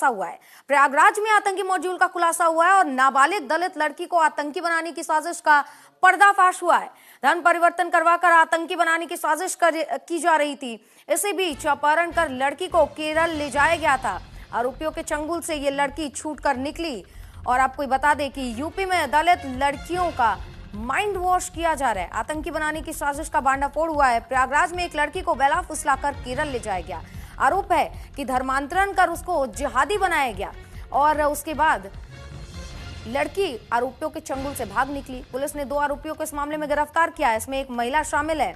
खुलासा हुआ है। प्रयागराज में आतंकी मॉड्यूल का खुलासा हुआ है और नाबालिग दलित लड़की को आतंकी बनाने की साजिश का पर्दाफाश हुआ है। धर्म परिवर्तन करवाकर आतंकी बनाने की साजिश की जा रही थी। इसी बीच अपहरण कर लड़की को केरल ले जाया गया था। आरोपियों के चंगुल से ये लड़की छूटकर निकली। और आपको बता दें कि यूपी में दलित लड़कियों का माइंड वॉश किया जा रहा है। आतंकी बनाने की साजिश का भांडाफोड़ हुआ है। प्रयागराज में एक लड़की को बेला फुसलाकर केरल ले जाया गया। आरोप है कि धर्मांतरण कर उसको जिहादी बनाया गया और उसके बाद लड़की आरोपियों के चंगुल से भाग निकली। पुलिस ने 2 आरोपियों को इस मामले में गिरफ्तार किया है। इसमें एक महिला शामिल है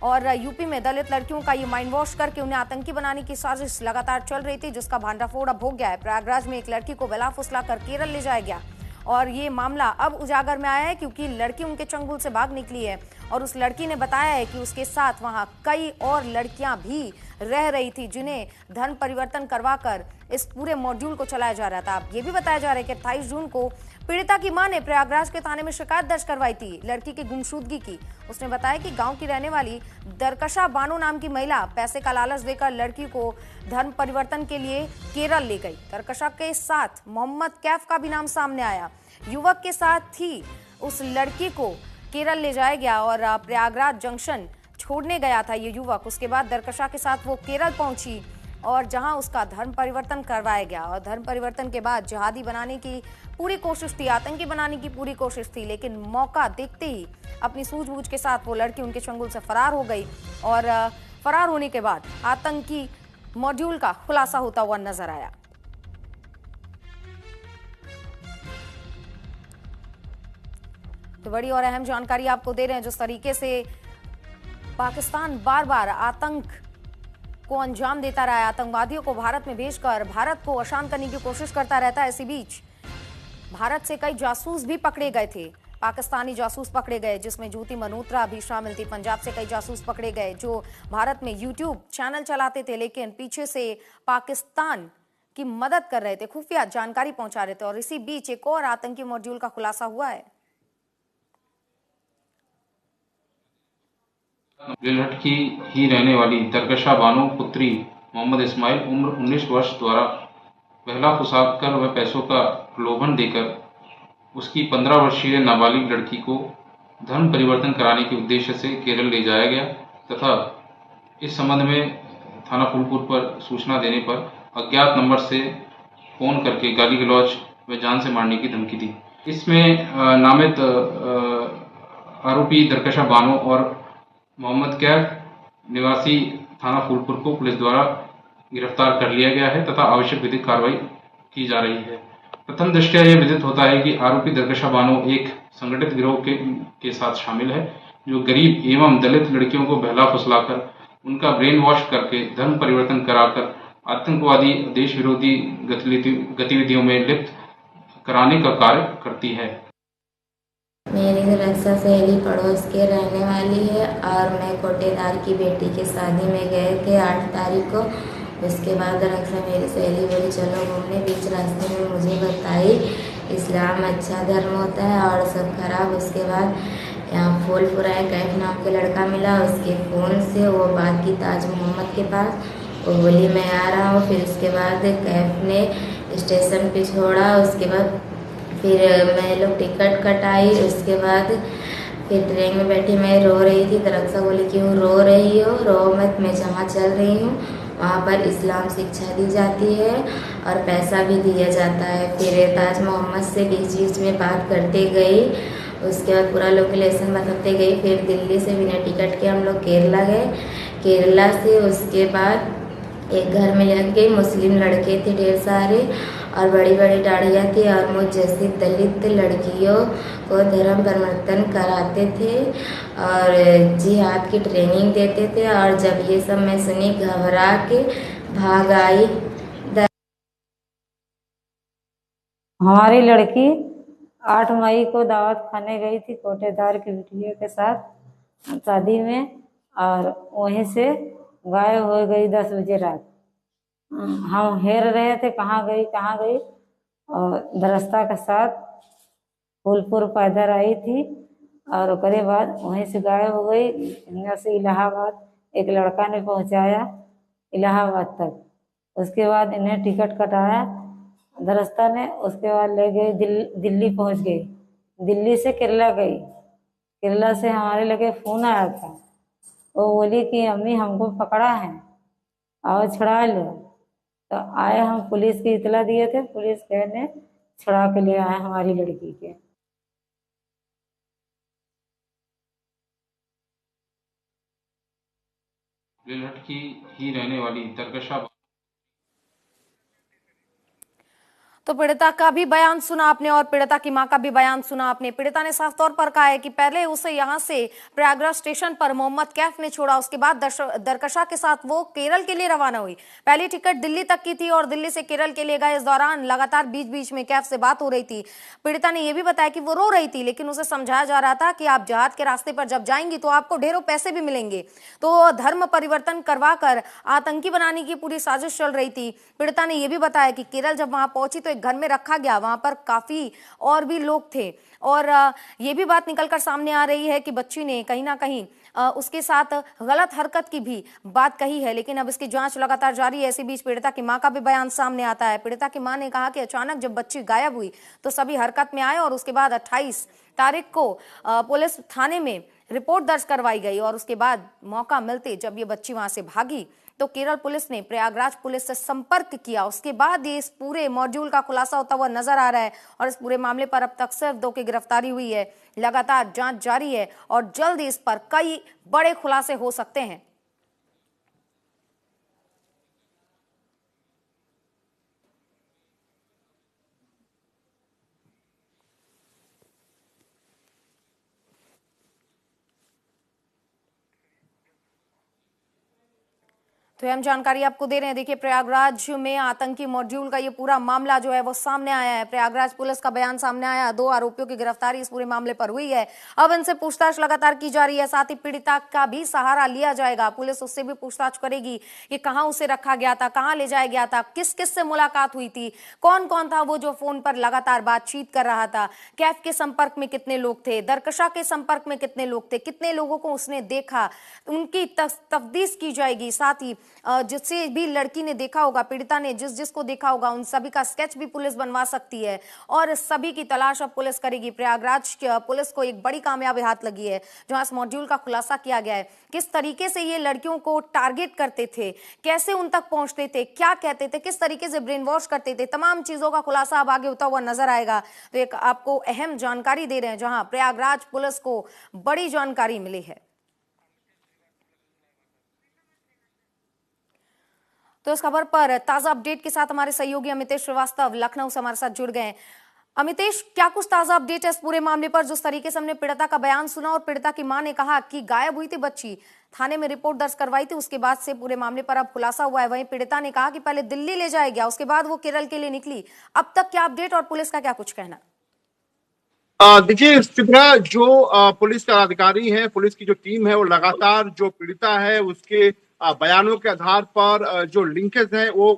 और यूपी में दलित लड़कियों का ये माइंड वॉश करके उन्हें आतंकी बनाने की साजिश लगातार चल रही थी, जिसका भांडाफोड़ अब हो गया है। प्रयागराज में एक लड़की को बेला फुसलाकर केरल ले जाया गया और ये मामला अब उजागर में आया है क्योंकि लड़की उनके चंगुल से भाग निकली है और उस लड़की ने बताया है कि उसके साथ वहां कई और लड़कियां भी रह रही थी जिन्हें धर्म परिवर्तन करवाकर इस पूरे मॉड्यूल को चलाया जा रहा था। अब ये भी बताया जा रहा है कि 28 जून को पीड़िता की मां ने प्रयागराज के थाने में शिकायत दर्ज करवाई थी लड़की की गुमशुदगी की। उसने बताया कि गांव की रहने वाली दरकशा बानो नाम की महिला पैसे का लालच देकर लड़की को धर्म परिवर्तन के लिए केरल ले गई। दरकशा के साथ मोहम्मद कैफ का भी नाम सामने आया। युवक के साथ ही उस लड़की को केरल ले जाया गया और प्रयागराज जंक्शन छोड़ने गया था ये युवक। उसके बाद दरकशा के साथ वो केरल पहुंची और जहां उसका धर्म परिवर्तन करवाया गया और धर्म परिवर्तन के बाद जिहादी बनाने की पूरी कोशिश थी, आतंकी बनाने की पूरी कोशिश थी, लेकिन मौका देखते ही अपनी सूझबूझ के साथ वो लड़की उनके चंगुल से फरार हो गई और फरार होने के बाद आतंकी मॉड्यूल का खुलासा होता हुआ नजर आया। तो बड़ी और अहम जानकारी आपको दे रहे हैं। जिस तरीके से पाकिस्तान बार बार आतंक को अंजाम देता रहा है, आतंकवादियों को भारत में भेजकर भारत को अशांत करने की कोशिश करता रहता है। इसी बीच भारत से कई जासूस भी पकड़े गए थे, पाकिस्तानी जासूस पकड़े गए जिसमें ज्योति मल्होत्रा भी शामिल थी। पंजाब से कई जासूस पकड़े गए जो भारत में यूट्यूब चैनल चलाते थे लेकिन पीछे से पाकिस्तान की मदद कर रहे थे, खुफिया जानकारी पहुंचा रहे थे। और इसी बीच एक और आतंकी मॉड्यूल का खुलासा हुआ है। बेलहट की ही रहने वाली दरकशा बानो पुत्री मोहम्मद इस्माइल उम्र 19 वर्ष द्वारा बहला फुसलाकर व पैसों का प्रलोभन देकर उसकी 15 वर्षीय नाबालिग लड़की को धर्म परिवर्तन कराने के उद्देश्य से केरल ले जाया गया तथा इस संबंध में थाना फूलपुर पर सूचना देने पर अज्ञात नंबर से फोन करके गाली गलौज व जान से मारने की धमकी दी। इसमें नामित आरोपी दरकशा बानो और मोहम्मद कैफ निवासी थाना फूलपुर को पुलिस द्वारा गिरफ्तार कर लिया गया है तथा आवश्यक विधिक कार्रवाई की जा रही है। प्रथम दृष्टया यह विदित होता है कि आरोपी दरकशा बानो एक संगठित गिरोह के साथ शामिल है जो गरीब एवं दलित लड़कियों को बहला फुसलाकर उनका ब्रेन वॉश करके धर्म परिवर्तन कराकर आतंकवादी देश विरोधी गतिविधियों में लिप्त कराने का कार्य करती है। मेरी सुरक्षा सहेली पड़ोस के रहने वाली है और मैं कोटेदार की बेटी की शादी में गए थे 8 तारीख को। उसके बाद रक्षा मेरी सहेली बोली चलो घूमने। बीच रास्ते में मुझे बताई इस्लाम अच्छा धर्म होता है और सब खराब। उसके बाद यहाँ फूलपुरा कैफ नाम के लड़का मिला, उसके फ़ोन से वो बात की ताज मोहम्मद के पास। वो बोली मैं आ रहा हूँ। फिर उसके बाद कैफ ने स्टेशन पे छोड़ा। उसके बाद फिर मैं लोग टिकट कटाई। उसके बाद फिर ट्रेन में बैठी, मैं रो रही थी। तो रक्षा बोली क्यों रो रही हो, रो मत, मैं जहाँ चल रही हूँ वहाँ पर इस्लाम शिक्षा दी जाती है और पैसा भी दिया जाता है। फिर ताज मोहम्मद से बीच में बात करते गई। उसके बाद पूरा लोकेशन बताते गई। फिर दिल्ली से बिना टिकट के हम लोग केरला गए। केरला से उसके बाद एक घर में लग गई। मुस्लिम लड़के थे ढेर सारे और बड़ी बड़ी दाढ़ियाँ थी और मुझ जैसी दलित लड़कियों को धर्म परिवर्तन कराते थे और जिहाद की ट्रेनिंग देते थे। और जब ये सब मैं सुनी घबरा के भाग आई। हमारी लड़की 8 मई को दावत खाने गई थी कोटेदार की बिटिया के साथ शादी में और वहीं से गायब हो गई 10 बजे रात। हम हेर रहे थे कहाँ गई और दरस्ता के साथ फूलपुर पैदल आई थी और उसके बाद वहीं से गायब हो गई। यहाँ से इलाहाबाद एक लड़का ने पहुँचाया इलाहाबाद तक। उसके बाद इन्हें टिकट कटाया दरस्ता ने। उसके बाद ले गए दिल्ली पहुंच गई। दिल्ली से केरला गई। केरला से हमारे लगे फ़ोन आया था। वो बोली कि अम्मी हमको पकड़ा है, आओ छुड़ा लो। तो आए, हम पुलिस की इतला दिए थे, पुलिस ने छुड़ा के ले आए हमारी लड़की के। मेरठ की ही रहने वाली तरकशा तो पीड़िता का भी बयान सुना आपने और पीड़िता की मां का भी बयान सुना आपने। पीड़िता ने साफ तौर पर कहा है कि पहले उसे यहां से प्रयागराज स्टेशन पर मोहम्मद कैफ ने छोड़ा, उसके बाद दरकशा के साथ वो केरल के लिए रवाना हुई। पहली टिकट दिल्ली तक की थी और दिल्ली से केरल के लिए गए। इस दौरान लगातार बीच बीच में कैफ से बात हो रही थी। पीड़िता ने यह भी बताया कि वो रो रही थी, लेकिन उसे समझाया जा रहा था कि आप जहाज के रास्ते पर जब जाएंगी तो आपको ढेरों पैसे भी मिलेंगे। तो धर्म परिवर्तन करवा कर आतंकी बनाने की पूरी साजिश चल रही थी। पीड़िता ने यह भी बताया कि केरल जब वहां पहुंची तो एक घर में रखा गया, वहां पर काफी और भी लोग थे। और ये भी बात निकलकर सामने आ रही है कि बच्ची ने कहीं ना कहीं उसके साथ गलत हरकत की भी बात कही है, लेकिन अब इसकी जांच लगातार जारी है। इसी बीच पीड़िता की मां का भी बयान सामने आता है। पीड़िता की मां ने कहा कि अचानक जब बच्ची गायब हुई तो सभी हरकत में आए और उसके बाद 28 तारीख को पुलिस थाने में रिपोर्ट दर्ज करवाई गई और उसके बाद मौका मिलते जब ये बच्ची वहां से भागी तो केरल पुलिस ने प्रयागराज पुलिस से संपर्क किया। उसके बाद ये इस पूरे मॉड्यूल का खुलासा होता हुआ नजर आ रहा है और इस पूरे मामले पर अब तक सिर्फ 2 की गिरफ्तारी हुई है। लगातार जांच जारी है और जल्द इस पर कई बड़े खुलासे हो सकते हैं। तो हम जानकारी आपको दे रहे हैं। देखिए, प्रयागराज में आतंकी मॉड्यूल का ये पूरा मामला जो है वो सामने आया है। प्रयागराज पुलिस का बयान सामने आया, 2 आरोपियों की गिरफ्तारी इस पूरे मामले पर हुई है। अब इनसे पूछताछ लगातार की जा रही है। साथ ही पीड़िता का भी सहारा लिया जाएगा। पुलिस उससे भी पूछताछ करेगी कि कहां उसे रखा गया था, कहां ले जाया गया था, किस किस से मुलाकात हुई थी, कौन कौन था वो जो फोन पर लगातार बातचीत कर रहा था, कैफ के संपर्क में कितने लोग थे, दरकशा के संपर्क में कितने लोग थे, कितने लोगों को उसने देखा, उनकी तफ्तीश की जाएगी। साथ ही जिससे भी लड़की ने देखा होगा, पीड़िता ने जिस जिसको देखा होगा, उन सभी का स्केच भी पुलिस बनवा सकती है और सभी की तलाश अब पुलिस करेगी। प्रयागराज पुलिस को एक बड़ी कामयाबी हाथ लगी है जहां इस मॉड्यूल का खुलासा किया गया है। किस तरीके से ये लड़कियों को टारगेट करते थे, कैसे उन तक पहुंचते थे, क्या कहते थे, किस तरीके से ब्रेन वॉश करते थे, तमाम चीजों का खुलासा अब आगे होता हुआ नजर आएगा। तो एक आपको अहम जानकारी दे रहे हैं जहां प्रयागराज पुलिस को बड़ी जानकारी मिली है। तो इस खबर पर ताजा अपडेट के साथ हमारे सहयोगी अमितेश श्रीवास्तव लखनऊ से हमारे साथ जुड़ गए हैं। अमितेश, क्या कुछ ताजा अपडेट है इस पूरे मामले पर? जिस तरीके से हमने पीड़िता का बयान सुना और पीड़िता की मां ने कहा कि गायब हुई थी बच्ची, थाने में रिपोर्ट दर्ज करवाई थी, उसके बाद से पूरे मामले पर अब खुलासा हुआ है। वहीं पीड़िता ने कहा कि पहले दिल्ली ले जाया गया, उसके बाद वो केरल के लिए निकली। अब तक क्या अपडेट और पुलिस का क्या कुछ कहना? देखिए चित्रा, जो पुलिस का अधिकारी है, पुलिस की जो टीम है, वो लगातार जो पीड़िता है उसके बयानों के आधार पर जो लिंकेज है वो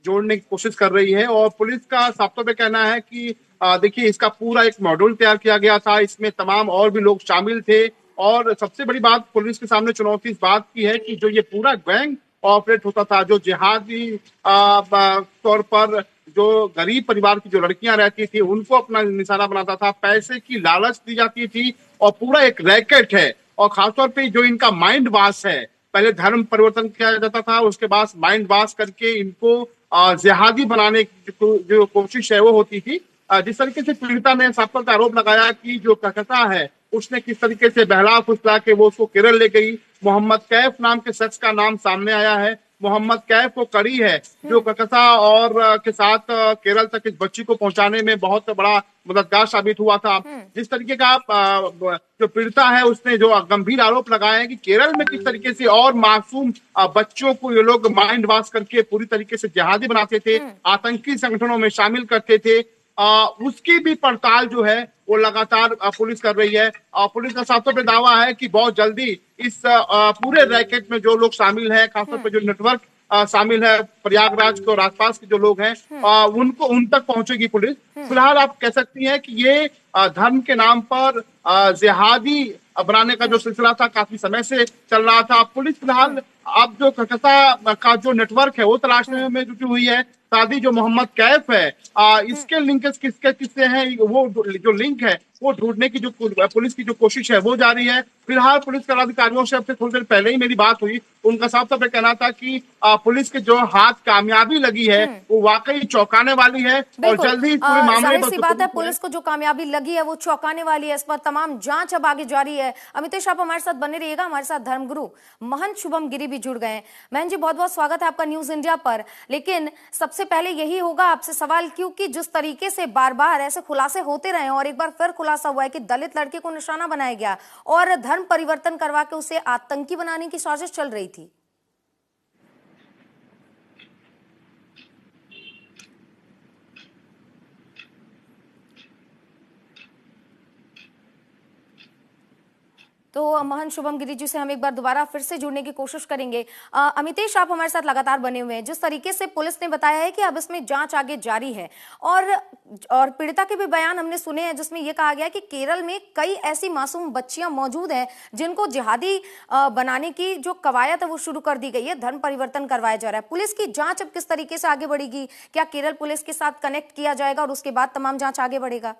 जोड़ने की कोशिश कर रही है। और पुलिस का साफ तौर पे कहना है कि देखिए इसका पूरा एक मॉड्यूल तैयार किया गया था, इसमें तमाम और भी लोग शामिल थे। और सबसे बड़ी बात पुलिस के सामने चुनौती इस बात की है कि जो ये पूरा गैंग ऑपरेट होता था, जो जिहादी तौर पर जो गरीब परिवार की जो लड़कियां रहती थी उनको अपना निशाना बनाता था, पैसे की लालच दी जाती थी और पूरा एक रैकेट है। और खासतौर पे जो इनका माइंड वॉश है, पहले धर्म परिवर्तन किया जाता था, उसके बाद माइंड वॉश करके इनको जिहादी बनाने की जो कोशिश है वो होती थी। जिस तरीके से पीड़िता ने साफ तौर पर आरोप लगाया कि जो कहकशा है उसने किस तरीके से बहला फुसला के वो उसको केरल ले गई। मोहम्मद कैफ नाम के शख्स का नाम सामने आया है। मोहम्मद कैफ वो कड़ी है जो कहकशा और के साथ केरल तक इस बच्ची को पहुंचाने में बहुत बड़ा मददगार साबित हुआ था। जिस तरीके का जो पीड़िता है उसने जो गंभीर आरोप लगाए हैं कि केरल में किस तरीके से और मासूम बच्चों को ये लोग माइंड वॉश करके पूरी तरीके से जिहादी बनाते थे, आतंकी संगठनों में शामिल करते थे, उसकी भी पड़ताल जो है वो लगातार पुलिस कर रही है। पुलिस का साफ तौर पे दावा है कि बहुत जल्दी इस पूरे रैकेट में जो लोग शामिल हैं, खासतौर पे जो नेटवर्क शामिल है प्रयागराज के और आसपास के जो लोग हैं उनको उन तक पहुंचेगी पुलिस। फिलहाल आप कह सकती हैं कि ये धर्म के नाम पर जिहादी बनाने का जो सिलसिला था काफी समय से चल रहा था। पुलिस फिलहाल अब जो कलकत्ता का जो नेटवर्क है वो तलाशने में जुटी हुई है। साथ ही जो मोहम्मद कैफ है इसके लिंकेज किससे हैं वो जो लिंक है वो ढूंढने की जो पुलिस की जो कोशिश है वो जारी है। फिलहाल पुलिस के अधिकारियों से अब से थोड़ी देर पहले ही मेरी बात हुई, उनका साफ तौर पर कहना था कि पुलिस के जो हाथ कामयाबी लगी है वो वाकई चौंकाने वाली है और जल्द ही इस पूरे मामले जाहिर पर सी बात है पुलिस को जो कामयाबी लगी है वो चौंकाने वाली है। इस पर तमाम जांच अब आगे जारी है। अमितेश आप हमारे साथ बने रहिएगा। हमारे साथ धर्मगुरु महंत शुभम गिरी भी जुड़ गए हैं। महंत जी बहुत बहुत स्वागत है आपका न्यूज इंडिया पर। लेकिन सबसे पहले यही होगा आपसे सवाल, क्योंकि जिस तरीके से बार बार ऐसे खुलासे होते रहे और एक बार फिर खुलासा हुआ है कि दलित लड़के को निशाना बनाया गया और धर्म परिवर्तन करवा के उसे आतंकी बनाने की साजिश चल रही थी। तो महंत शुभम गिरी जी से हम एक बार दोबारा फिर से जुड़ने की कोशिश करेंगे। अमितेश आप हमारे साथ लगातार बने हुए हैं। जिस तरीके से पुलिस ने बताया है कि अब इसमें जांच आगे जारी है और पीड़िता के भी बयान हमने सुने हैं जिसमें यह कहा गया कि केरल में कई ऐसी मासूम बच्चियां मौजूद हैं जिनको जिहादी बनाने की जो कवायद है वो शुरू कर दी गई है, धर्म परिवर्तन करवाया जा रहा है। पुलिस की जांच अब किस तरीके से आगे बढ़ेगी? क्या केरल पुलिस के साथ कनेक्ट किया जाएगा और उसके बाद तमाम जांच आगे बढ़ेगा?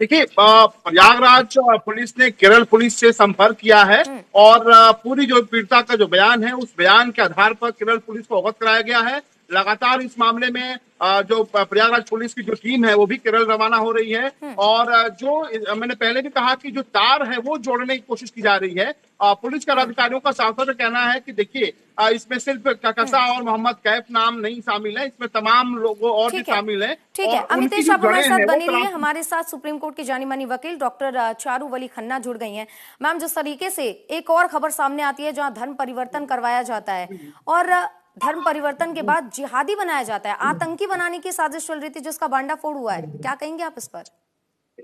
देखिए प्रयागराज पुलिस ने केरल पुलिस से संपर्क किया है और पूरी जो पीड़िता का जो बयान है उस बयान के आधार पर केरल पुलिस को अवगत कराया गया है। लगातार इस मामले में जो प्रयागराज पुलिस की जो टीम है वो भी केरल रवाना हो रही है और जो मैंने पहले भी कहा कि जो तार है वो जोड़ने की कोशिश की जा रही है। पुलिस के अधिकारियों का साफ तौर पर कहना है कि देखिए इसमें सिर्फ ककसा और मोहम्मद कैफ नाम नहीं शामिल है, इसमें तमाम लोगों और भी शामिल है। ठीक है अमितेश आप हमारे साथ बने रहिए। हमारे साथ सुप्रीम कोर्ट की जानी मानी वकील डॉक्टर चारू वली खन्ना जुड़ गई हैं। मैम जिस तरीके से एक और खबर सामने आती है जहां धर्म परिवर्तन करवाया जाता है और धर्म परिवर्तन के बाद जिहादी बनाया जाता है, आतंकी बनाने की साजिश चल रही थी जिसका भांडाफोड़ हुआ है, क्या कहेंगे आप इस पर?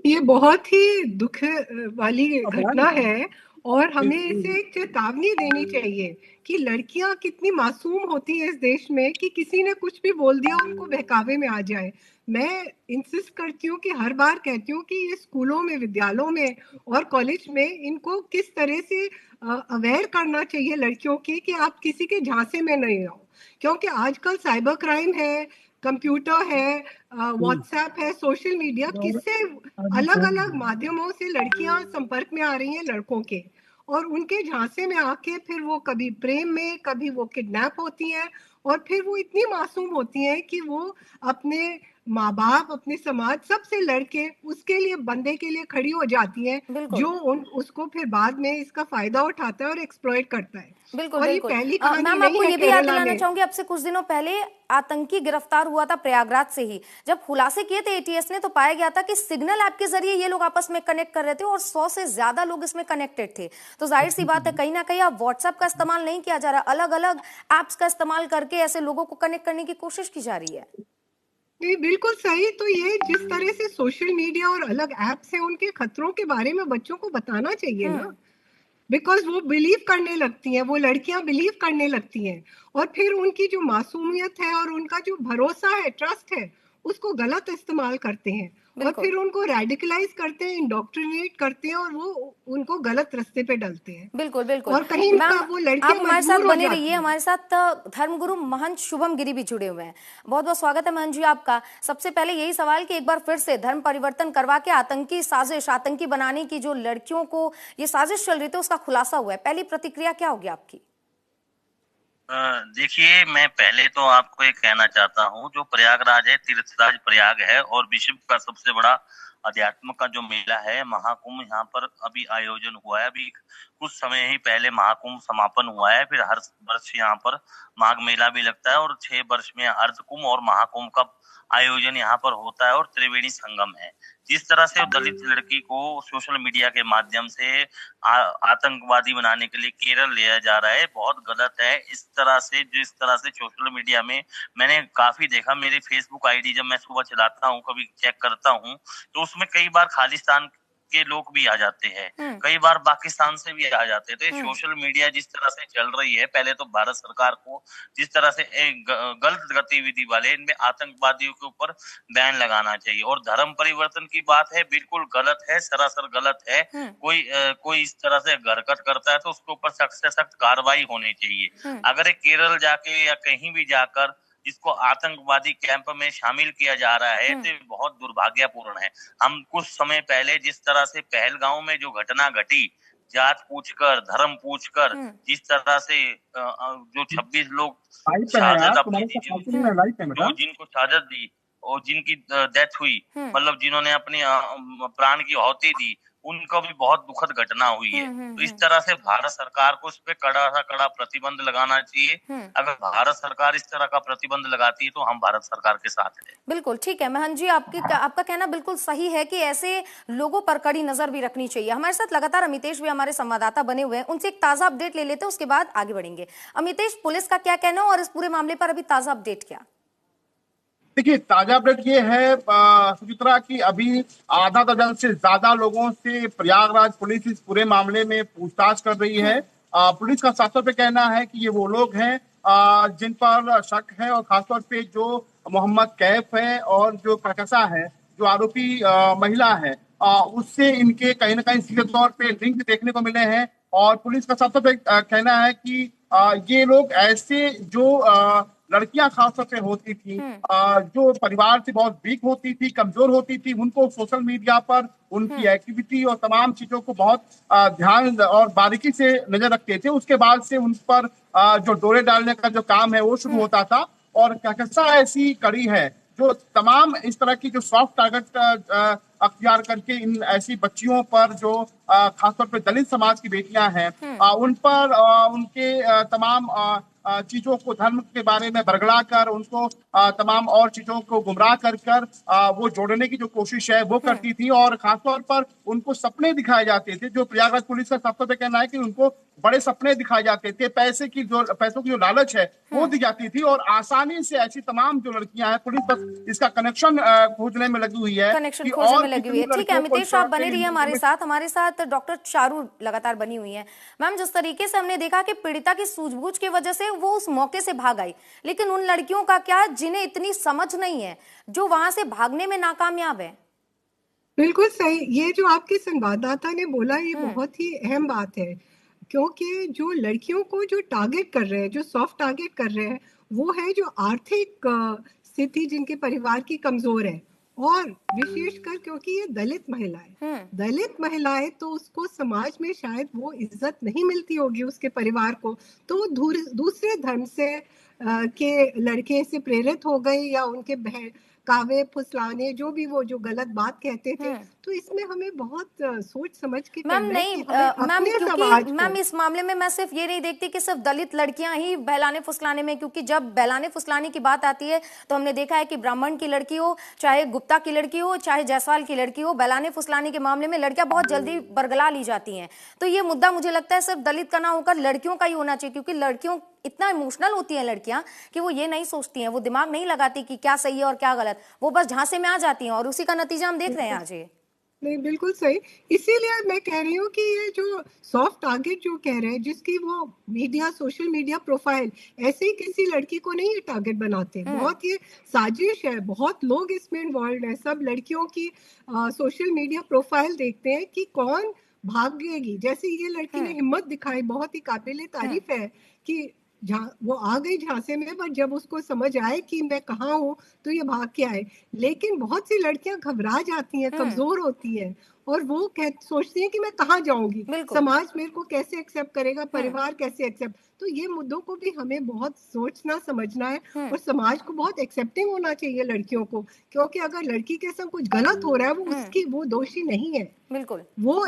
ये बहुत ही दुख वाली घटना है और हमें इसे एक चेतावनी देनी चाहिए कि लड़कियां कितनी मासूम होती हैं इस देश में कि किसी ने कुछ भी बोल दिया उनको बहकावे में आ जाए। मैं इंसिस्ट करती हूँ कि हर बार कहती हूँ कि ये स्कूलों में, विद्यालयों में और कॉलेज में इनको किस तरह से अवेयर करना चाहिए लड़कियों की कि आप किसी के झांसे में नहीं आओ, क्योंकि आजकल साइबर क्राइम है, कंप्यूटर है, व्हाट्सएप है, सोशल मीडिया, किससे अलग अलग माध्यमों से लड़कियां संपर्क में आ रही हैं लड़कों के और उनके झांसे में आके फिर वो कभी प्रेम में, कभी वो किडनैप होती हैं और फिर वो इतनी मासूम होती हैं कि वो अपने माँ बाप, अपने समाज सबसे लड़के उसके लिए, बंदे के लिए खड़ी हो जाती हैं जो उसको फिर बाद में इसका फायदा उठाता है और एक्सप्लॉइट करता है। बिल्कुल और बिल्कुल। ये पहली कहानी मैम नहीं आपको है ये भी याद केरला दिलाना में। चाहूंगी, अब से कुछ दिनों पहले आतंकी गिरफ्तार हुआ था प्रयागराज से ही। जब खुलासे किए थे एटीएस ने तो पाया गया था कि सिग्नल ऐप के जरिए ये लोग आपस में कनेक्ट कर रहे थे और 100 से ज्यादा लोग इसमें कनेक्टेड थे। तो जाहिर सी बात है कहीं ना कहीं अब व्हाट्सएप का इस्तेमाल नहीं किया जा रहा, अलग अलग एप्स का इस्तेमाल करके ऐसे लोगों को कनेक्ट करने की कोशिश की जा रही है। नहीं, बिल्कुल सही। तो ये जिस तरह से सोशल मीडिया और अलग ऐप्स हैं उनके खतरों के बारे में बच्चों को बताना चाहिए ना, बिकॉज वो बिलीव करने लगती हैं, वो लड़कियां बिलीव करने लगती हैं और फिर उनकी जो मासूमियत है और उनका जो भरोसा है, ट्रस्ट है, उसको गलत इस्तेमाल करते हैं और फिर उनको रेडिकलाइज करते हैं, इंडोक्ट्रिनेट करते हैं और वो उनको गलत रास्ते पे डालते हैं। बिल्कुल बिल्कुल। और कहीं वो लड़कियां आप हमारे साथ मजबूर हो बने जाती रहिए। हैं। हमारे साथ धर्मगुरु महंत शुभम गिरी भी जुड़े हुए हैं। बहुत बहुत स्वागत है महंत जी आपका। सबसे पहले यही सवाल कि एक बार फिर से धर्म परिवर्तन करवा के आतंकी साजिश, आतंकी बनाने की जो लड़कियों को ये साजिश चल रही थी उसका खुलासा हुआ है, पहली प्रतिक्रिया क्या होगी आपकी? देखिए, मैं पहले तो आपको एक कहना चाहता हूँ, जो प्रयागराज है, तीर्थराज प्रयाग है और विश्व का सबसे बड़ा अध्यात्म का जो मेला है, महाकुंभ, यहाँ पर अभी आयोजन हुआ है। अभी कुछ समय ही पहले महाकुंभ समापन हुआ है। फिर हर वर्ष यहाँ पर माघ मेला भी लगता है और 6 वर्ष में अर्धकुंभ और महाकुंभ का आयोजन यहाँ पर होता है और त्रिवेणी संगम है। जिस तरह से दलित लड़की को सोशल मीडिया के माध्यम से आतंकवादी बनाने के लिए केरल लिया जा रहा है, बहुत गलत है। इस तरह से, जिस तरह से सोशल मीडिया में मैंने काफी देखा, मेरी फेसबुक आईडी जब मैं सुबह चलाता हूँ, कभी चेक करता हूँ, तो उसमें कई बार खालिस्तान के लोग भी आ जाते हैं, कई बार पाकिस्तान से भी आ जाते हैं। तो ये सोशल मीडिया जिस तरह से चल रही है, पहले तो भारत सरकार को जिस तरह से गलत गतिविधि वाले इनमें आतंकवादियों के ऊपर बैन लगाना चाहिए। और धर्म परिवर्तन की बात है, बिल्कुल गलत है, सरासर गलत है। कोई इस तरह से हरकत करता है तो उसके ऊपर सख्त से सख्त कार्रवाई होनी चाहिए। अगर ये केरल जाके या कहीं भी जाकर जिसको आतंकवादी कैंप में शामिल किया जा रहा है तो बहुत दुर्भाग्यपूर्ण है। हम कुछ समय पहले जिस तरह से पहलगांव में जो घटना घटी, जात पूछकर, धर्म पूछकर, जिस तरह से जो 26 लोग शहादत अपनी दी, जिनको शहादत दी और जिनकी डेथ हुई, मतलब जिन्होंने अपनी प्राण की आहुति दी, उनका भी बहुत दुखद घटना हुई है। तो इस तरह से भारत सरकार को इस पे कड़ा प्रतिबंध लगाना चाहिए। अगर भारत सरकार इस तरह का प्रतिबंध लगाती है तो हम भारत सरकार के साथ हैं। बिल्कुल ठीक है महन जी, आपका कहना बिल्कुल सही है कि ऐसे लोगों पर कड़ी नजर भी रखनी चाहिए। हमारे साथ लगातार अमितेश भी हमारे संवाददाता बने हुए हैं, उनसे एक ताजा अपडेट ले लेते हैं, उसके बाद आगे बढ़ेंगे। अमितेश, पुलिस का क्या कहना है और इस पूरे मामले पर अभी ताजा अपडेट क्या? देखिए, ताजा अपडेट ये है सुचित्रा की अभी आधा दर्जन से ज्यादा लोगों से प्रयागराज पुलिस इस पूरे मामले में पूछताछ कर रही है। पुलिस का साफ तौर पे कहना है कि ये वो लोग हैं जिन पर शक है, और खासतौर पे जो मोहम्मद कैफ है और जो कहकशा है, जो आरोपी महिला है, उससे इनके कहीं ना कहीं सीधे तौर पे लिंक देखने को मिले हैं। और पुलिस का साफ तौर पे कहना है कि ये लोग ऐसे जो लड़कियां खासतौर पे होती थी, जो परिवार से बहुत वीक होती थी, कमजोर होती थी, उनको सोशल मीडिया पर उनकी एक्टिविटी और तमाम चीजों को बहुत ध्यान और बारीकी से नजर रखते थे। उसके बाद से उन पर जो डोरे डालने का जो काम है वो शुरू होता था। और कहकशा ऐसी कड़ी है जो तमाम इस तरह की जो सॉफ्ट टारगेट अख्तियार करके इन ऐसी बच्चियों पर, जो खासतौर पे दलित समाज की बेटियां हैं, उन पर उनके तमाम चीजों को, धर्म के बारे में बरगला कर उनको तमाम और चीजों को गुमराह कर वो जोड़ने की जो कोशिश है वो करती थी। और खासतौर पर उनको सपने दिखाए जाते थे। जो प्रयागराज पुलिस का साफ तौर पे कहना है कि उनको बड़े सपने दिखाए जाते थे, पैसों की जो लालच है वो दी जाती थी। और आसानी से ऐसी तमाम जो लड़कियां हैं, पुलिस बस इसका कनेक्शन खोजने में लगी हुई है, कनेक्शन खोजने में लगी हुई है। ठीक है अमितेश, आप बने रहिए हमारे साथ डॉक्टर चारू लगातार बनी हुई है। मैम, जिस तरीके से हमने देखा कि पीड़िता की सूझबूझ की वजह से वो उस मौके से भाग आई, लेकिन उन लड़कियों का क्या जिन्हें इतनी समझ नहीं है, जो वहां से भागने में नाकामयाब है? बिल्कुल सही, ये जो आपके संवाददाता ने बोला ये बहुत ही अहम बात है, क्योंकि जो लड़कियों को जो टारगेट कर रहे हैं, जो सॉफ्ट टारगेट कर रहे हैं, वो है जो आर्थिक स्थिति जिनके परिवार की कमजोर है, और विशेषकर क्योंकि ये दलित महिलाएं तो उसको समाज में शायद वो इज्जत नहीं मिलती होगी उसके परिवार को, तो वो दूसरे धर्म से के लड़के से प्रेरित हो गई, या उनके बहन कावे फुसलाने जो भी वो जो गलत बात कहते थे। तो इसमें हमें बहुत सोच समझ के मैम नहीं मैम, क्योंकि मैम इस मामले में मैं सिर्फ ये नहीं देखती कि सिर्फ दलित लड़कियां ही बहलाने फुसलाने में, क्योंकि जब बहलाने फुसलाने की बात आती है तो हमने देखा है कि ब्राह्मण की लड़की हो, चाहे गुप्ता की लड़की हो, चाहे जायसवाल की लड़की हो, बहलाने फुसलाने के मामले में लड़कियां बहुत जल्दी बरगला ली जाती हैं। तो ये मुद्दा मुझे लगता है सिर्फ दलित का ना होकर लड़कियों का ही होना चाहिए, क्योंकि लड़कियों इतना इमोशनल होती हैं लड़कियां कि वो ये नहीं सोचती हैं, वो दिमाग नहीं लगाती कि क्या सही है और क्या गलत, वो बस झांसे में आ जाती हैं, और उसी का नतीजा हम देख रहे हैं आज। नहीं, बिल्कुल सही, इसीलिए मैं कह रही हूँ कि ये जो सॉफ्ट टारगेट जो कह रहे हैं, जिसकी वो सोशल मीडिया प्रोफाइल, ऐसे ही किसी लड़की को नहीं ये टारगेट बनाते, बहुत ये साजिश है, बहुत लोग इसमें इन्वॉल्व है। सब लड़कियों की सोशल मीडिया प्रोफाइल देखते हैं कि कौन भागेगी। जैसे ये लड़की ने हिम्मत दिखाई, बहुत ही काबिले तारीफ है कि वो आ गई झांसे में, पर जब उसको समझ आए कि मैं कहाँ हूँ तो ये भाग के आए। लेकिन बहुत सी लड़कियां घबरा जाती हैं, कमजोर होती हैं, और वो सोचती हैं कि मैं कहाँ जाऊंगी, समाज मेरे को कैसे एक्सेप्ट करेगा, परिवार कैसे एक्सेप्ट। तो ये मुद्दों को भी हमें बहुत सोचना समझना है, और समाज को बहुत एक्सेप्टिंग होना चाहिए लड़कियों को, क्योंकि अगर लड़की के संग कुछ गलत हो रहा है वो दोषी नहीं है, बिल्कुल वो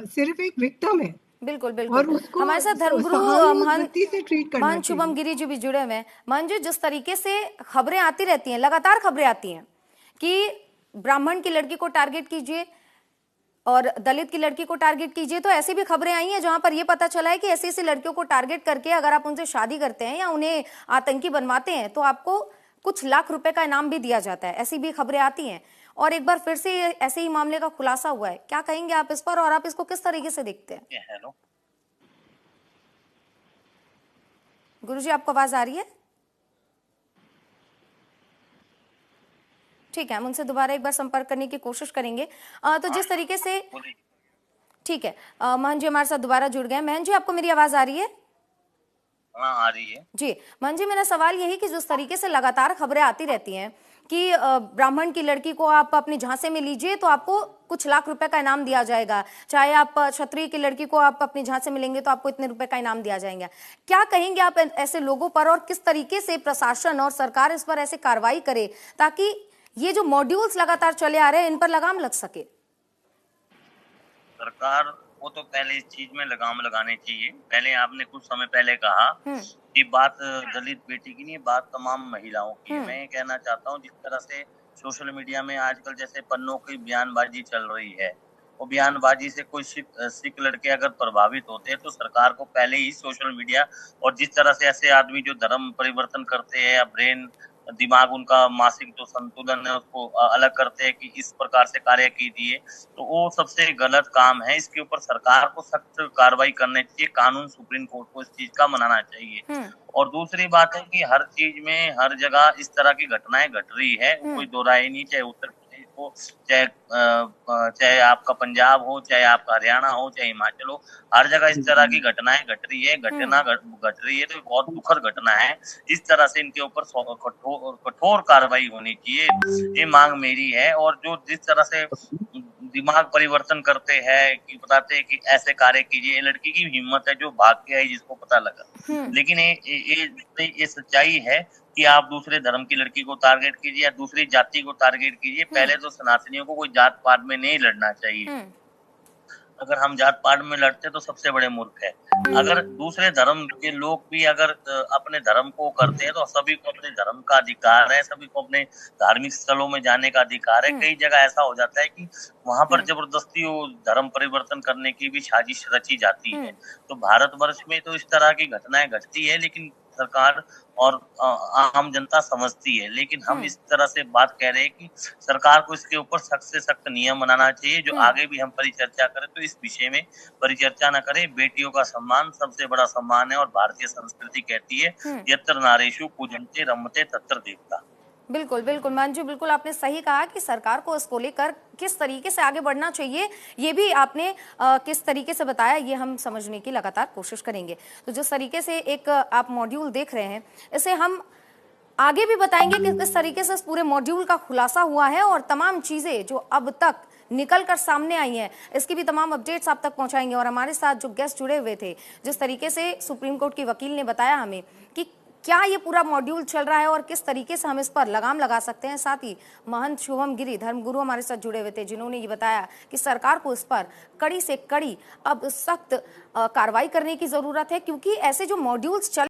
सिर्फ एक विक्टिम है। बिल्कुल बिल्कुल। हमारे साथ धर्मगुरु महंत शुभम गिरी जी भी जुड़े हुए हैं। महंत जी, जिस तरीके से खबरें आती रहती हैं, लगातार खबरें आती हैं कि ब्राह्मण की लड़की को टारगेट कीजिए और दलित की लड़की को टारगेट कीजिए, तो ऐसी भी खबरें आई हैं जहां पर यह पता चला है कि ऐसी ऐसी लड़कियों को टारगेट करके अगर आप उनसे शादी करते हैं या उन्हें आतंकी बनवाते हैं तो आपको कुछ लाख रुपए का इनाम भी दिया जाता है। ऐसी भी खबरें आती हैं। और एक बार फिर से ऐसे ही मामले का खुलासा हुआ है। क्या कहेंगे आप इस पर और आप इसको किस तरीके से देखते हैं? हेलो गुरुजी, आपको आवाज आ रही है? ठीक है, हम उनसे दोबारा एक बार संपर्क करने की कोशिश करेंगे। तो जिस तरीके से, ठीक है, महन जी हमारे साथ दोबारा जुड़ गए। महन जी, आपको मेरी आवाज आ रही है? हाँ, आ रही है जी। महन जी, मेरा सवाल यही कि जिस तरीके से लगातार खबरें आती रहती हैं कि ब्राह्मण की लड़की को आप अपने झांसे में लीजिए तो आपको कुछ लाख रुपए का इनाम दिया जाएगा, चाहे आप क्षत्रिय की लड़की को आप अपने झांसे में लेंगे तो आपको इतने रुपए का इनाम दिया जाएगा। क्या कहेंगे आप ऐसे लोगों पर और किस तरीके से प्रशासन और सरकार इस पर ऐसे कार्रवाई करे ताकि ये जो मॉड्यूल्स लगातार चले आ रहे हैं इन पर लगाम लग सके? सरकार को तो पहले इस चीज में लगाम लगाने चाहिए। पहले आपने कुछ समय पहले कहा कि बात दलित बेटी की नहीं, बात तमाम महिलाओं की है। मैं ये कहना चाहता हूँ, जिस तरह से सोशल मीडिया में आजकल जैसे पन्नों की बयानबाजी चल रही है, वो बयानबाजी से कोई सिख लड़के अगर प्रभावित होते हैं तो सरकार को पहले ही सोशल मीडिया और जिस तरह से ऐसे आदमी जो धर्म परिवर्तन करते हैं या ब्रेन दिमाग उनका मानसिक जो संतुलन है उसको अलग करते हैं कि इस प्रकार से कार्य कीजिए, तो वो सबसे गलत काम है। इसके ऊपर सरकार को सख्त कार्रवाई करनी चाहिए, कानून सुप्रीम कोर्ट को इस चीज का मनाना चाहिए। और दूसरी बात है कि हर चीज में हर जगह इस तरह की घटनाएं घट रही है, कोई दो राय नहीं, चाहे उत्तर प्रदेश हो, चाहे आपका पंजाब हो, चाहे आपका हरियाणा हो, चाहे हिमाचल हो, हर जगह इस तरह की घटनाएं घट रही है। घट रही है तो बहुत दुखद घटना है। इस तरह से इनके ऊपर कठोर कार्रवाई होनी चाहिए, ये मांग मेरी है। और जो जिस तरह से दिमाग परिवर्तन करते हैं कि बताते हैं कि ऐसे कार्य कीजिए, लड़की की हिम्मत है जो भाग के आई जिसको पता लगा। लेकिन ये सच्चाई है कि आप दूसरे धर्म की लड़की को टारगेट कीजिए या दूसरी जाति को टारगेट कीजिए। पहले तो सनातनियों को कोई जात पात में नहीं लड़ना चाहिए। अगर हम जात पात में लड़ते तो सबसे बड़े मूर्ख है। अगर दूसरे धर्म के लोग भी अगर अपने धर्म को करते हैं तो सभी को अपने धर्म का अधिकार है, सभी को अपने धार्मिक स्थलों में जाने का अधिकार है। कई जगह ऐसा हो जाता है कि वहां पर जबरदस्ती वो धर्म परिवर्तन करने की भी साजिश रची जाती है। तो भारतवर्ष में तो इस तरह की घटनाएं घटती है, लेकिन सरकार और आम जनता समझती है। लेकिन हम इस तरह से बात कह रहे हैं कि सरकार को इसके ऊपर सख्त से सख्त नियम बनाना चाहिए। जो आगे भी हम परिचर्चा करें तो इस विषय में परिचर्चा न करें। बेटियों का सम्मान सबसे बड़ा सम्मान है और भारतीय संस्कृति कहती है यत्र नारीषु पूजन्ते रमते तत्र देवता। बिल्कुल बिल्कुल मान जी, बिल्कुल आपने सही कहा कि सरकार को इसको लेकर किस तरीके से आगे बढ़ना चाहिए, ये भी आपने किस तरीके से बताया, ये हम समझने की लगातार कोशिश करेंगे। तो जिस तरीके से एक आप मॉड्यूल देख रहे हैं, इसे हम आगे भी बताएंगे कि किस तरीके से इस पूरे मॉड्यूल का खुलासा हुआ है और तमाम चीजें जो अब तक निकल कर सामने आई हैं, इसकी भी तमाम अपडेट्स आप तक पहुंचाएंगे। और हमारे साथ जो गेस्ट जुड़े हुए थे, जिस तरीके से सुप्रीम कोर्ट की वकील ने बताया हमें कि क्या ये पूरा मॉड्यूल चल रहा है और किस तरीके से हम इस पर लगाम लगा सकते हैं, साथ ही महंत शुभम गिरी धर्मगुरु हमारे साथ जुड़े हुए थे, जिन्होंने ये बताया कि सरकार को इस पर कड़ी से कड़ी अब सख्त कार्रवाई करने की जरूरत है, क्योंकि ऐसे जो मॉड्यूल्स चल